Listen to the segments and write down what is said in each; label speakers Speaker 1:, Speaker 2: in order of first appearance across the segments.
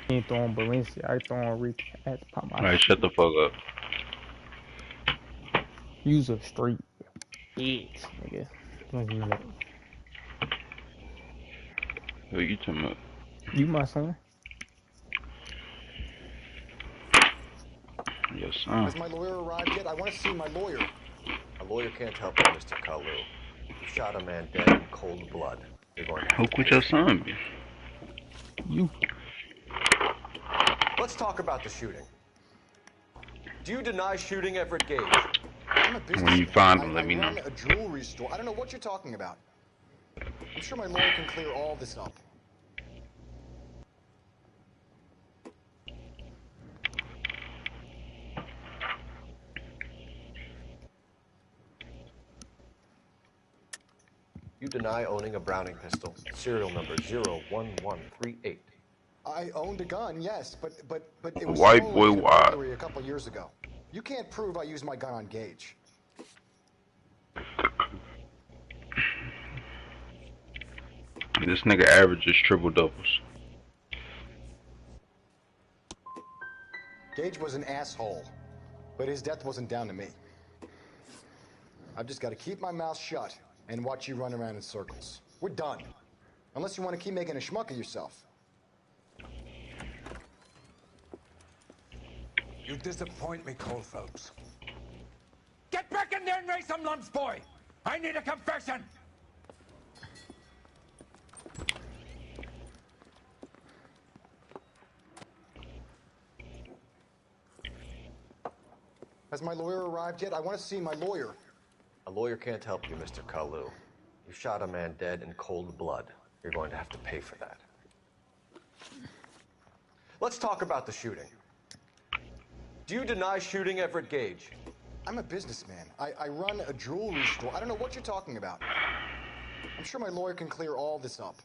Speaker 1: You ain't throwing Valencia. I throwing Rick. I had to pop my
Speaker 2: Alright,
Speaker 1: shit.
Speaker 2: shut the fuck up.
Speaker 1: Use a straight edge, nigga. Don't give me that.
Speaker 2: What you talking about?
Speaker 1: You my son.
Speaker 2: Yes, son.
Speaker 3: Has my lawyer arrived yet? I want to see my lawyer. A lawyer can't help you, Mr. Kalu. You shot a man dead in cold blood. You're going to have
Speaker 2: Who
Speaker 3: to
Speaker 2: quit
Speaker 3: pay
Speaker 2: your
Speaker 3: for that.
Speaker 2: son, be?
Speaker 1: You.
Speaker 3: Let's talk about the shooting. Do you deny shooting Everett Gage? I'm a
Speaker 2: When you
Speaker 3: businessman.
Speaker 2: find
Speaker 3: I
Speaker 2: him, let me know.
Speaker 3: run a jewelry store. I don't know what you're talking about. I'm sure my lawyer can clear all this up. You deny owning a Browning pistol. Serial number 01138. I owned a gun, yes, but it was
Speaker 2: White
Speaker 3: stolen
Speaker 2: boy
Speaker 3: in a
Speaker 2: wide.
Speaker 3: burglary a couple years ago. You can't prove I used my gun on Gage.
Speaker 2: This nigga averages triple doubles.
Speaker 3: Gage was an asshole, but his death wasn't down to me. I've just got to keep my mouth shut and watch you run around in circles. We're done. Unless you want to keep making a schmuck of yourself.
Speaker 4: You disappoint me, Cole Phelps. Get back in there and raise some lumps, boy! I need a confession!
Speaker 3: Has my lawyer arrived yet? I want to see my lawyer. A lawyer can't help you, Mr. Kalu. You shot a man dead in cold blood. You're going to have to pay for that. Let's talk about the shooting. Do you deny shooting Everett Gage? I'm a businessman. I run a jewelry store. I don't know what you're talking about. I'm sure my lawyer can clear all this up.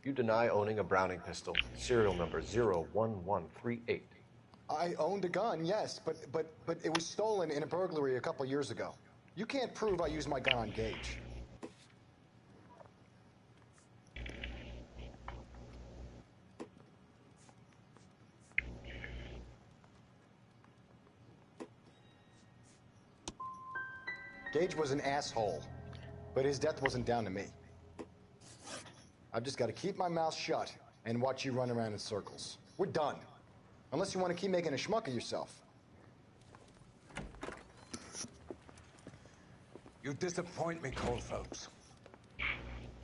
Speaker 3: You deny owning a Browning pistol. Serial number 01138. I owned a gun, yes, but it was stolen in a burglary a couple years ago. You can't prove I used my gun on Gage. Gage was an asshole, but his death wasn't down to me. I've just got to keep my mouth shut and watch you run around in circles. We're done. Unless you want to keep making a schmuck of yourself.
Speaker 4: You disappoint me, Cole Phelps.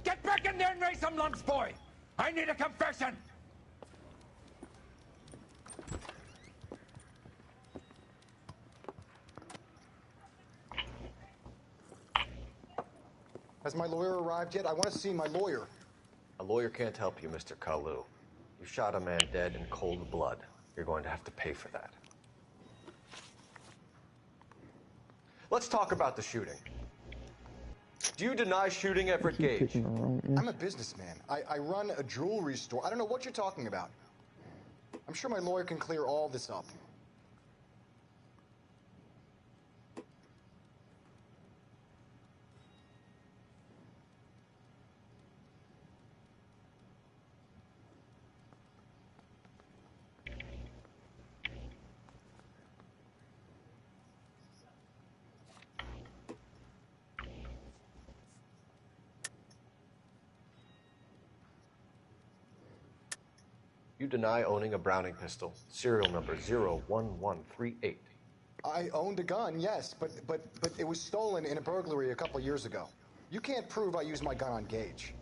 Speaker 4: Get back in there and raise some lumps, boy! I need a confession!
Speaker 3: Has my lawyer arrived yet? I want to see my lawyer. A lawyer can't help you, Mr. Kalu. You shot a man dead in cold blood. You're going to have to pay for that. Let's talk about the shooting. Do you deny shooting Everett
Speaker 1: Keep
Speaker 3: Gage?
Speaker 1: picking the wrong inch.
Speaker 3: I'm a businessman. I run a jewelry store. I don't know what you're talking about. I'm sure my lawyer can clear all this up. You deny owning a Browning pistol. Serial number 01138. I owned a gun, yes, but it was stolen in a burglary a couple years ago. You can't prove I used my gun on Gage.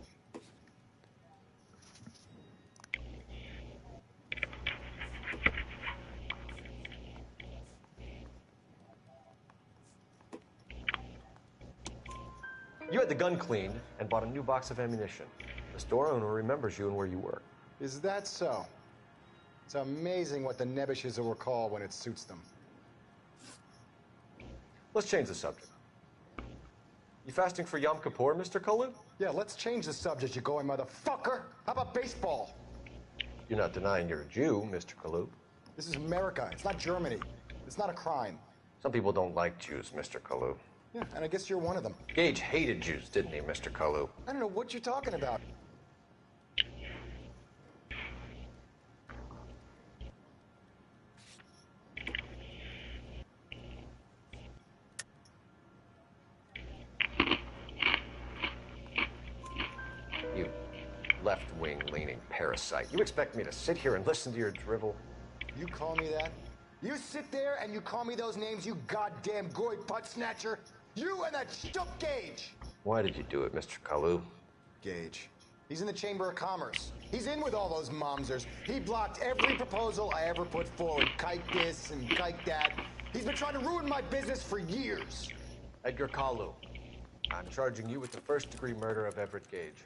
Speaker 3: You had the gun cleaned and bought a new box of ammunition. The store owner remembers you and where you were. Is that so? It's amazing what the Nebbishes will recall when it suits them. Let's change the subject. You fasting for Yom Kippur, Mr. Kalu? Yeah, let's change the subject, you going motherfucker. How about baseball? You're not denying you're a Jew, Mr. Kalu. This is America. It's not Germany. It's not a crime. Some people don't like Jews, Mr. Kalu.
Speaker 5: Yeah, and I guess you're one of them.
Speaker 3: Gage hated Jews, didn't he, Mr. Kalu?
Speaker 5: I don't know what you're talking about.
Speaker 3: You left-wing leaning parasite. You expect me to sit here and listen to your drivel?
Speaker 5: You call me that? You sit there and you call me those names, you goddamn goy butt snatcher? You and that shtup Gage!
Speaker 3: Why did you do it, Mr. Kalu?
Speaker 5: Gage. He's in the Chamber of Commerce. He's in with all those momsers. He blocked every proposal I ever put forward. Kike this and kike that. He's been trying to ruin my business for years.
Speaker 3: Edgar Kalu, I'm charging you with the first-degree murder of Everett Gage.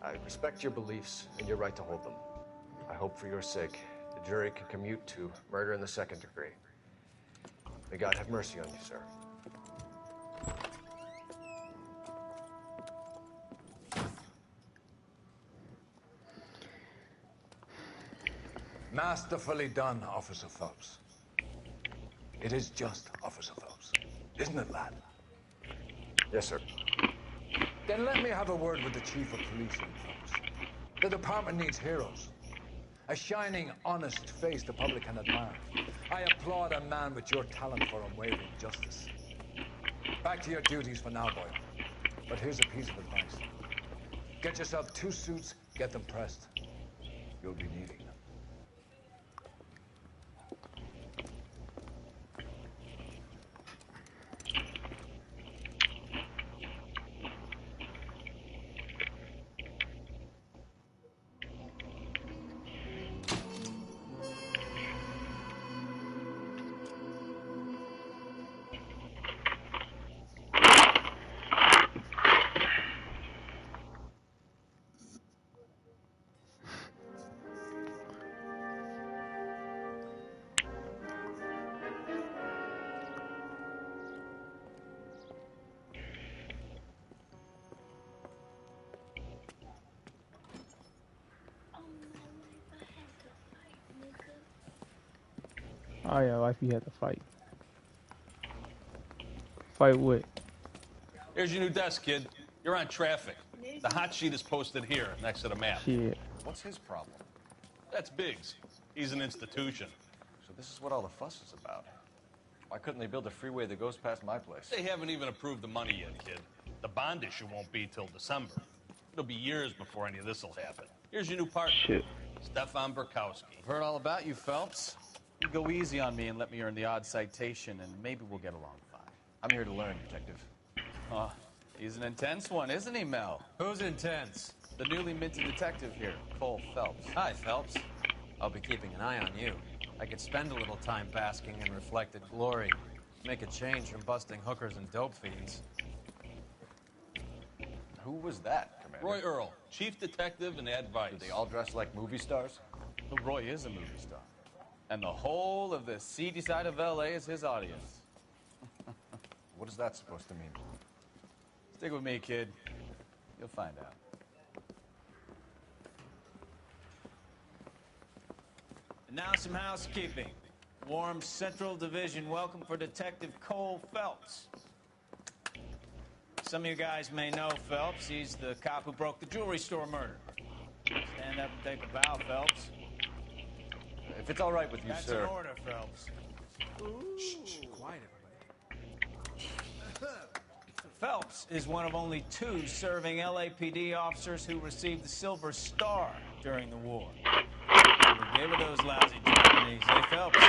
Speaker 3: I respect your beliefs and your right to hold them. I hope for your sake the jury can commute to murder in the second degree. May God have mercy on you, sir.
Speaker 4: Masterfully done, Officer Phelps. It is just, Officer Phelps. Isn't it, lad?
Speaker 3: Yes, sir.
Speaker 4: Then let me have a word with the Chief of Police, Phelps. The department needs heroes. A shining, honest face the public can admire. I applaud a man with your talent for unwavering justice. Back to your duties for now, boy. But here's a piece of advice. Get yourself 2 suits, get them pressed. You'll be needing them.
Speaker 1: Oh yeah, life you had to fight. Fight with.
Speaker 6: Here's your new desk, kid. You're on traffic. The hot sheet is posted here, next to the map.
Speaker 1: Shit.
Speaker 3: What's his problem?
Speaker 6: That's Biggs. He's an institution.
Speaker 3: So this is what all the fuss is about. Why couldn't they build a freeway that goes past my place?
Speaker 6: They haven't even approved the money yet, kid. The bond issue won't be till December. It'll be years before any of this will happen. Here's your new partner,
Speaker 2: Shit.
Speaker 6: Stefan Burkowski.
Speaker 7: I've heard all about you, Phelps. You go easy on me and let me earn the odd citation, and maybe we'll get along fine.
Speaker 3: I'm here to learn, Detective.
Speaker 7: Oh, he's an intense one, isn't he, Mel?
Speaker 8: Who's intense?
Speaker 7: The newly minted detective here, Cole Phelps.
Speaker 8: Hi, Phelps. I'll be keeping an eye on you. I could spend a little time basking in reflected glory. Make a change from busting hookers and dope fiends.
Speaker 3: Who was that, Commander?
Speaker 6: Roy Earl, chief detective and advice.
Speaker 3: Do they all dress like movie stars?
Speaker 7: Well, Roy is a movie star. And the whole of the seedy side of L.A. is his audience.
Speaker 3: What is that supposed to mean?
Speaker 7: Stick with me, kid. You'll find out.
Speaker 8: And now some housekeeping. Warm Central Division welcome for Detective Cole Phelps. Some of you guys may know Phelps. He's the cop who broke the jewelry store murder. Stand up and take a bow, Phelps.
Speaker 3: If it's all right with you,
Speaker 8: That's
Speaker 3: sir.
Speaker 8: an order, Phelps.
Speaker 5: Shh, quiet, everybody.
Speaker 8: Phelps is one of only 2 serving LAPD officers who received the Silver Star during the war. We gave it those lousy Japanese, eh, Phelps?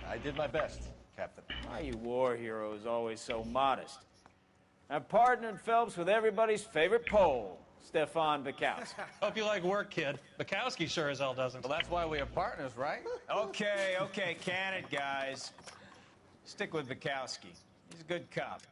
Speaker 3: I did my best, Captain.
Speaker 8: Why are you war heroes always so modest? I've partnered Phelps with everybody's favorite Pole, Stefan Bukowski.
Speaker 9: Hope you like work, kid. Bukowski sure as hell doesn't.
Speaker 7: Well, that's why we are partners, right?
Speaker 8: Okay, can it, guys. Stick with Bukowski. He's a good cop.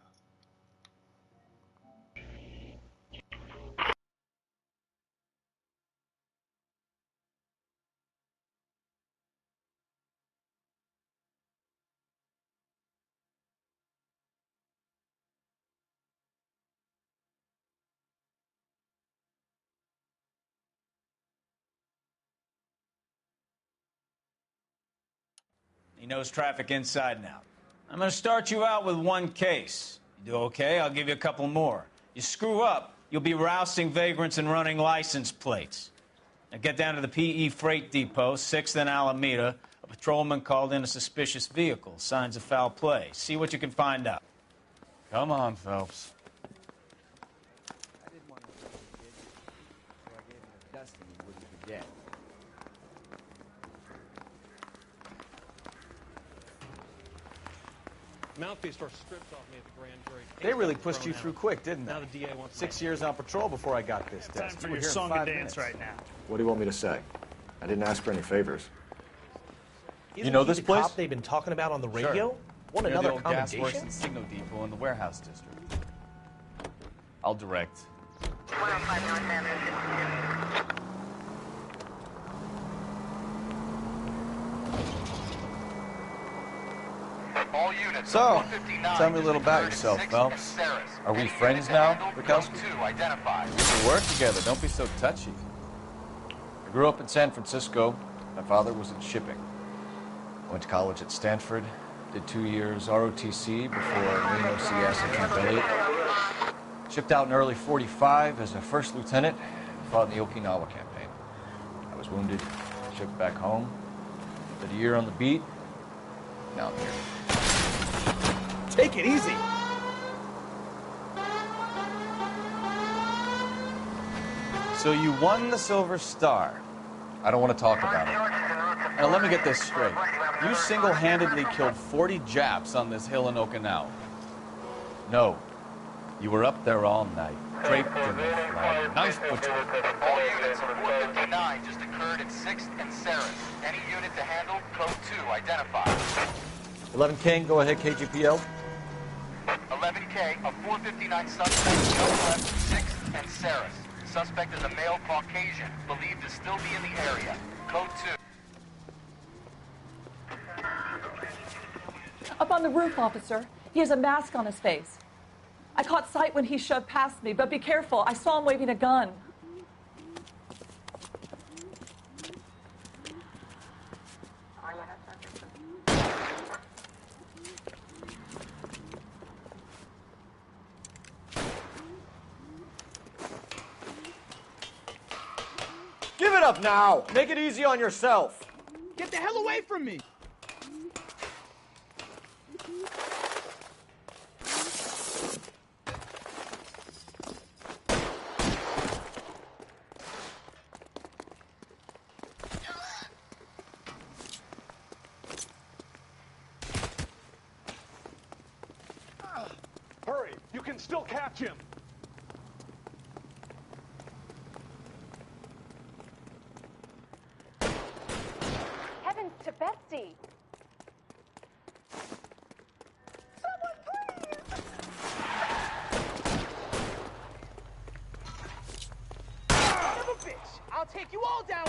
Speaker 8: He knows traffic inside and out. I'm gonna start you out with one case. You do okay, I'll give you a couple more. You screw up, you'll be rousting vagrants and running license plates. Now get down to the PE Freight Depot, 6th and Alameda. A patrolman called in a suspicious vehicle. Signs of foul play. See what you can find out.
Speaker 7: Come on, Phelps.
Speaker 10: I didn't want to forget, so I gave him a dusting he wouldn't forget.
Speaker 9: Mouthpiece first stripped off me at the grand jury.
Speaker 7: They really pushed you through quick, didn't they?
Speaker 9: Now the DA wants
Speaker 7: 6 years on patrol before I got this
Speaker 11: Time
Speaker 7: test.
Speaker 11: for
Speaker 7: You were
Speaker 11: your
Speaker 7: here in
Speaker 11: song
Speaker 7: 5
Speaker 11: and dance
Speaker 7: minutes.
Speaker 11: right now.
Speaker 3: What do you want me to say? I didn't ask for any favors.
Speaker 12: Isn't
Speaker 7: know
Speaker 12: he
Speaker 7: this
Speaker 12: the
Speaker 7: place?
Speaker 12: cop they've been talking about on the radio? Want
Speaker 7: Near
Speaker 12: another
Speaker 7: the old gas works
Speaker 12: commendation?
Speaker 7: and signal depot in the warehouse district. I'll direct.
Speaker 13: All units.
Speaker 7: So, tell me a little about yourself, Phelps. Are we friends now, Bukowski? We can work together. Don't be so touchy. I grew up in San Francisco. My father was in shipping. I went to college at Stanford. Did 2 years ROTC before Reno CS at Camp Elliott. Shipped out in early '45 as a first lieutenant. Fought in the Okinawa campaign. I was wounded. Shipped back home. Did a year on the beat. Now I'm here.
Speaker 12: Take it easy.
Speaker 7: So you won the Silver Star. I don't want to talk about it. Now let me get this straight. You single-handedly killed 40 Japs on this hill in Okinawa. No. You were up there all night, draped in the flag, knife butcher.
Speaker 13: All units, 459 just occurred at 6th and Saris. Any unit to handle, code 2, identified.
Speaker 7: 11 King, go ahead, KGPL.
Speaker 13: 11K, a 459 suspect, just left 6th and Saris. Suspect is a male Caucasian, believed to still be in the area. Code 2.
Speaker 14: Up on the roof, officer. He has a mask on his face. I caught sight when he shoved past me, but be careful. I saw him waving a gun.
Speaker 12: Give it up now. Make it easy on yourself.
Speaker 11: Get the hell away from me!
Speaker 15: Hurry! You can still catch him!
Speaker 16: Heavens to Betsy!
Speaker 11: Son of a bitch! I'll take you all down!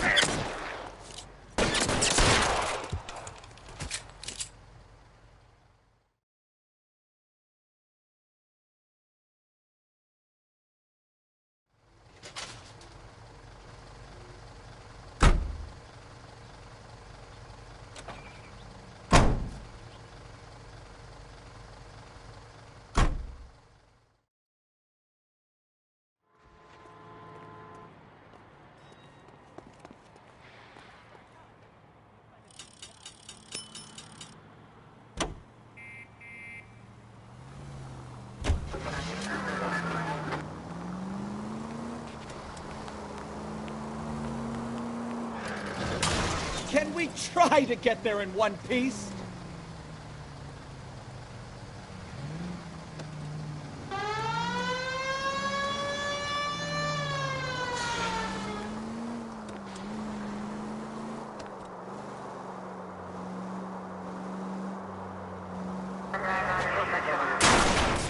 Speaker 11: Can we try to get there in one piece?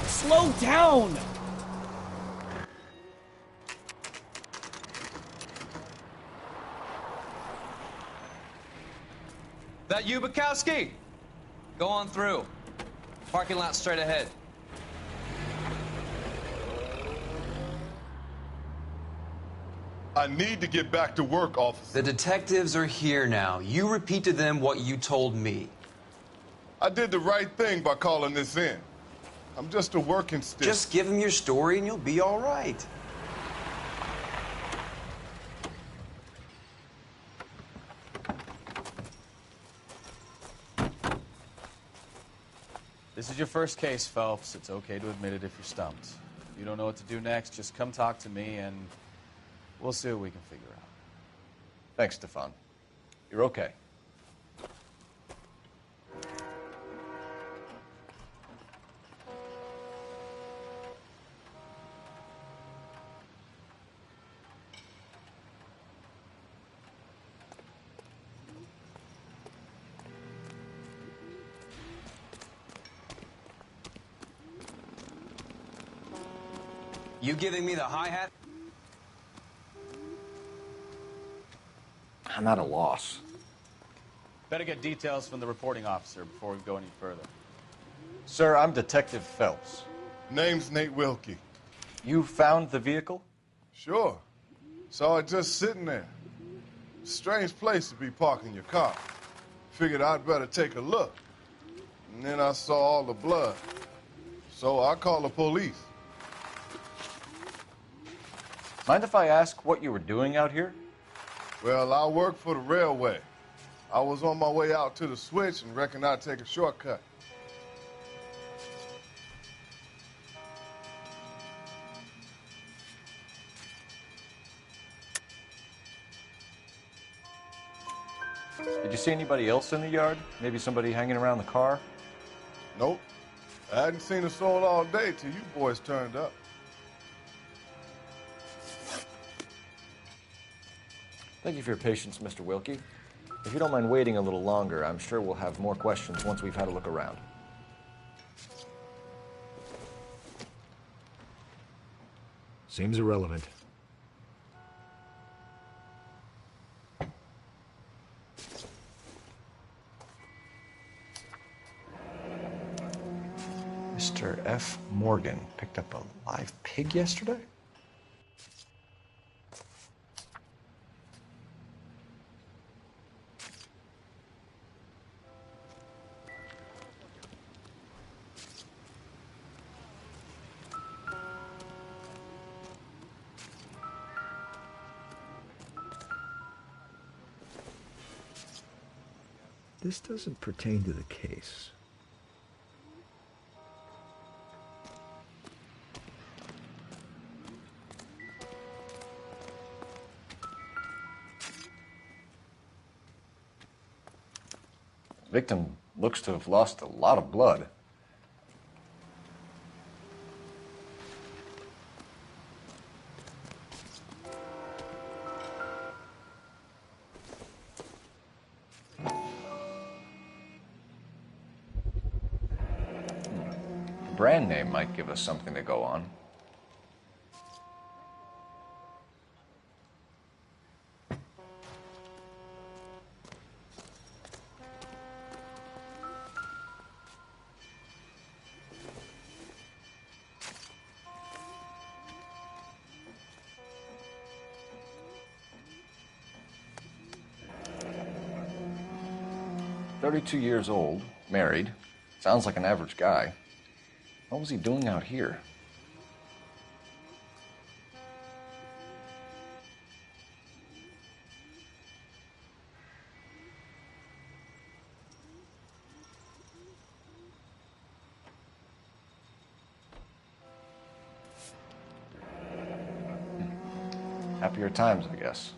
Speaker 11: Slow down!
Speaker 17: That you, Bukowski? Go on through. Parking lot straight ahead.
Speaker 18: I need to get back to work, officer.
Speaker 17: The detectives are here now. You repeat to them what you told me.
Speaker 18: I did the right thing by calling this in. I'm just a working stick.
Speaker 19: Just give him your story and you'll be all right.
Speaker 7: This is your first case, Phelps. It's okay to admit it if you're stumped. If you don't know what to do next, just come talk to me and we'll see what we can figure out. Thanks, Stefan. You're okay.
Speaker 19: You giving me the hi-hat?
Speaker 7: I'm at a loss. Better get details from the reporting officer before we go any further. Sir, I'm Detective Phelps.
Speaker 18: Name's Nate Wilkie.
Speaker 7: You found the vehicle?
Speaker 18: Sure. Saw it just sitting there. Strange place to be parking your car. Figured I'd better take a look. And then I saw all the blood. So I called the police.
Speaker 7: Mind if I ask what you were doing out here?
Speaker 18: Well, I work for the railway. I was on my way out to the switch and reckoned I'd take a shortcut.
Speaker 7: Did you see anybody else in the yard? Maybe somebody hanging around the car?
Speaker 18: Nope. I hadn't seen a soul all day till you boys turned up.
Speaker 7: Thank you for your patience, Mr. Wilkie. If you don't mind waiting a little longer, I'm sure we'll have more questions once we've had a look around.
Speaker 20: Seems irrelevant.
Speaker 7: Mr. F. Morgan picked up a live pig yesterday?
Speaker 20: This doesn't pertain to the case.
Speaker 7: Victim looks to have lost a lot of blood. Brand name might give us something to go on. "32 years old, married, sounds like an average guy. What was he doing out here?" Happier times, I guess.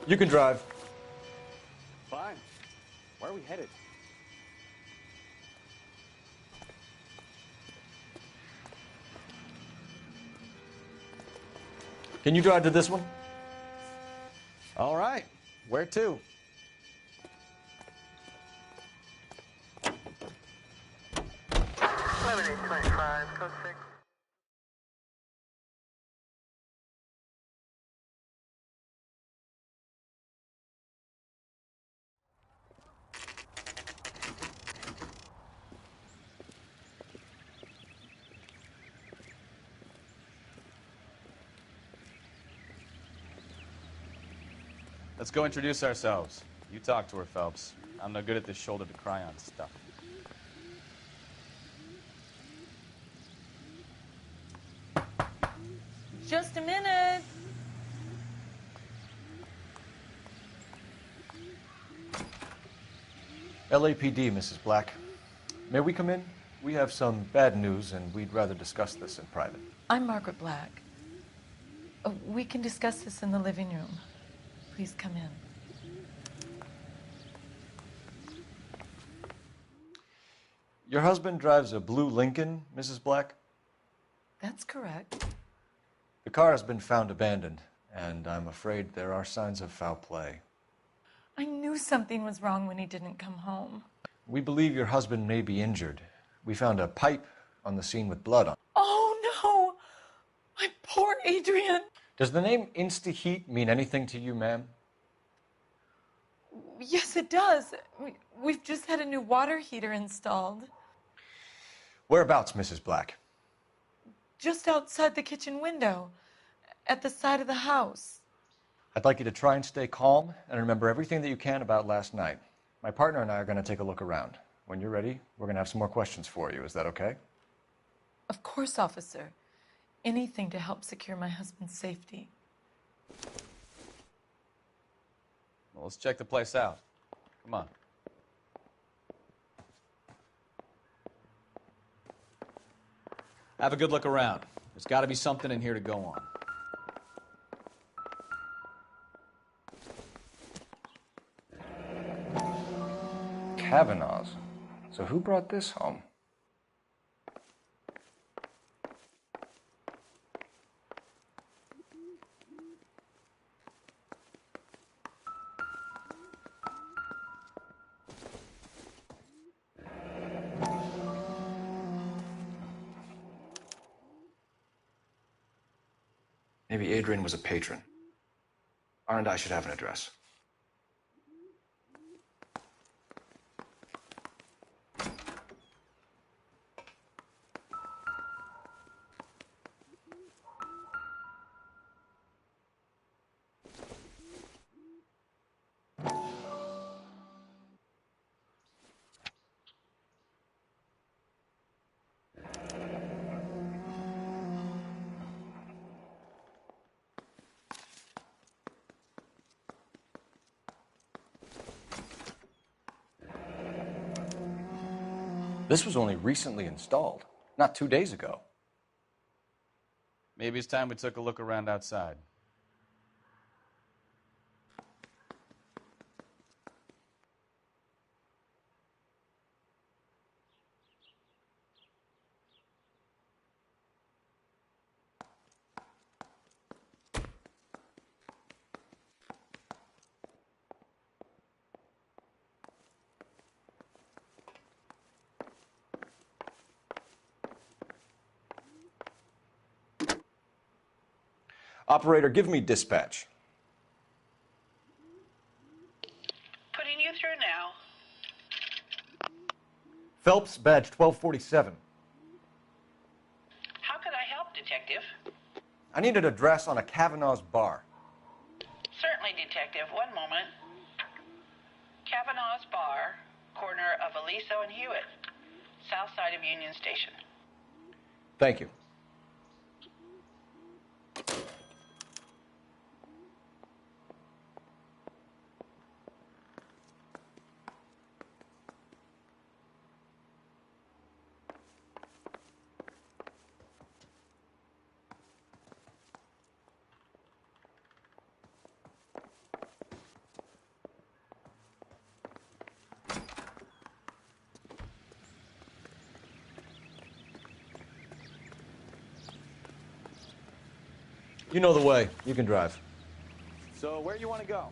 Speaker 7: You can drive.
Speaker 12: Fine. Where are we headed?
Speaker 7: Can you drive to this one?
Speaker 12: All right. Where to?
Speaker 7: Let's go introduce ourselves. You talk to her, Phelps. I'm no good at this shoulder to cry on stuff.
Speaker 14: Just a minute.
Speaker 7: LAPD, Mrs. Black. May we come in? We have some bad news, and we'd rather discuss this in private.
Speaker 14: I'm Margaret Black. We can discuss this in the living room. Please come in.
Speaker 7: Your husband drives a blue Lincoln, Mrs. Black?
Speaker 14: That's correct.
Speaker 7: The car has been found abandoned, and I'm afraid there are signs of foul play.
Speaker 14: I knew something was wrong when he didn't come home.
Speaker 7: We believe your husband may be injured. We found a pipe on the scene with blood on it.
Speaker 14: Oh, no! My poor Adrian!
Speaker 7: Does the name Insta-Heat mean anything to you, ma'am?
Speaker 14: Yes, it does. We've just had a new water heater installed.
Speaker 7: Whereabouts, Mrs. Black?
Speaker 14: Just outside the kitchen window, at the side of the house.
Speaker 7: I'd like you to try and stay calm and remember everything that you can about last night. My partner and I are going to take a look around. When you're ready, we're going to have some more questions for you. Is that okay?
Speaker 14: Of course, officer. Anything to help secure my husband's safety.
Speaker 7: Well, let's check the place out. Come on.
Speaker 8: Have a good look around. There's got to be something in here to go on.
Speaker 7: Kavanaugh's. So who brought this home? Maybe Adrian was a patron. R&I should have an address. This was only recently installed, not 2 days ago. Maybe it's time we took a look around outside. Operator, give me dispatch.
Speaker 21: Putting you through now.
Speaker 7: Phelps, badge 1247.
Speaker 21: How could I help, Detective?
Speaker 7: I need an address on a Kavanaugh's bar.
Speaker 21: Certainly, Detective. One moment. Kavanaugh's Bar, corner of Aliso and Hewitt, south side of Union Station.
Speaker 7: Thank you. You know the way. You can drive.
Speaker 12: So where you want to go?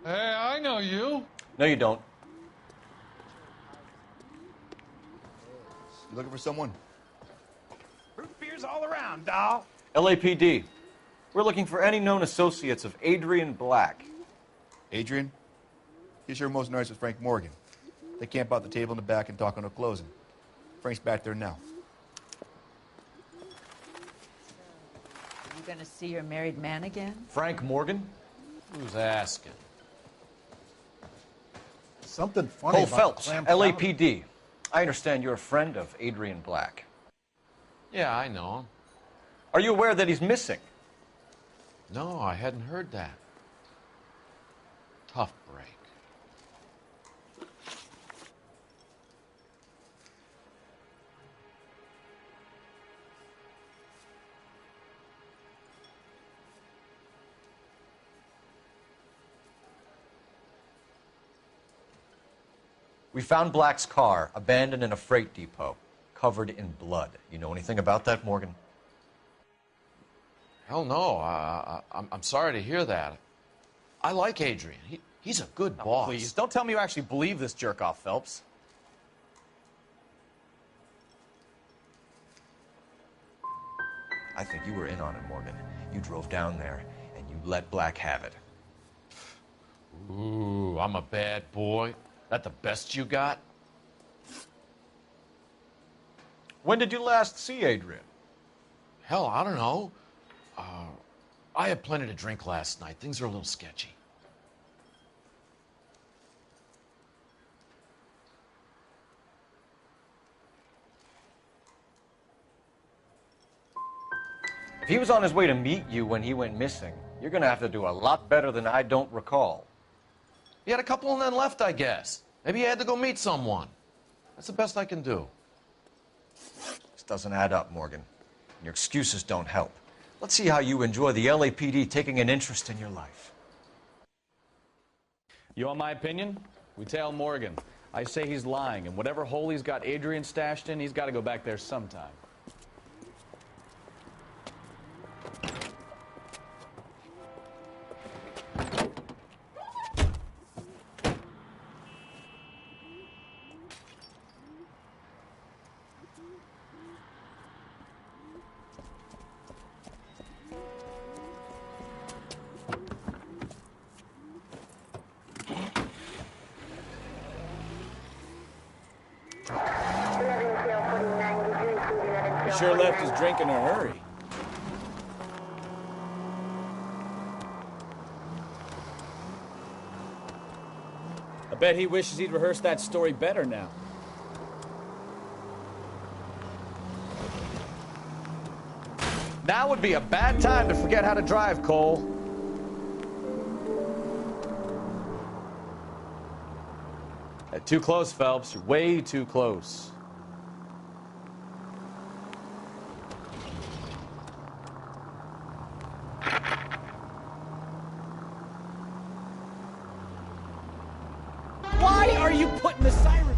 Speaker 4: Hey, I know you.
Speaker 7: No, you don't.
Speaker 22: You looking for someone?
Speaker 12: Root beers all around, doll.
Speaker 7: LAPD. We're looking for any known associates of Adrian Black.
Speaker 22: Adrian? He's here most nights with Frank Morgan. They camp out the table in the back and talk on a closing. Frank's back there now.
Speaker 23: Are you going to see your married man again?
Speaker 7: Frank Morgan?
Speaker 8: Who's asking?
Speaker 22: Something funny
Speaker 7: Cole
Speaker 22: about
Speaker 7: Phelps,
Speaker 22: clam
Speaker 7: LAPD. I understand you're a friend of Adrian Black.
Speaker 4: Yeah, I know him.
Speaker 7: Are you aware that he's missing?
Speaker 4: No, I hadn't heard that. Tough break.
Speaker 7: We found Black's car, abandoned in a freight depot, covered in blood. You know anything about that, Morgan?
Speaker 4: Hell no. I'm sorry to hear that. I like Adrian. He's a good boss.
Speaker 12: Please, don't tell me you actually believe this jerk-off, Phelps.
Speaker 7: I think you were in on it, Morgan. You drove down there, and you let Black have it.
Speaker 4: Ooh, I'm a bad boy. That the best you got?
Speaker 7: When did you last see Adrian?
Speaker 4: Hell, I don't know. I had plenty to drink last night. Things are a little sketchy.
Speaker 7: If he was on his way to meet you when he went missing, you're going to have to do a lot better than I don't recall.
Speaker 4: He had a couple and then left, I guess. Maybe he had to go meet someone. That's the best I can do.
Speaker 7: This doesn't add up, Morgan. Your excuses don't help. Let's see how you enjoy the LAPD taking an interest in your life.
Speaker 12: You want my opinion? We tail Morgan. I say he's lying, and whatever hole he's got Adrian stashed in, he's got to go back there sometime.
Speaker 8: He sure left his drink in a hurry. I bet he wishes he'd rehearsed that story better now.
Speaker 12: Now would be a bad time to forget how to drive, Cole. Too close, Phelps. You're way too close. Why are you putting the siren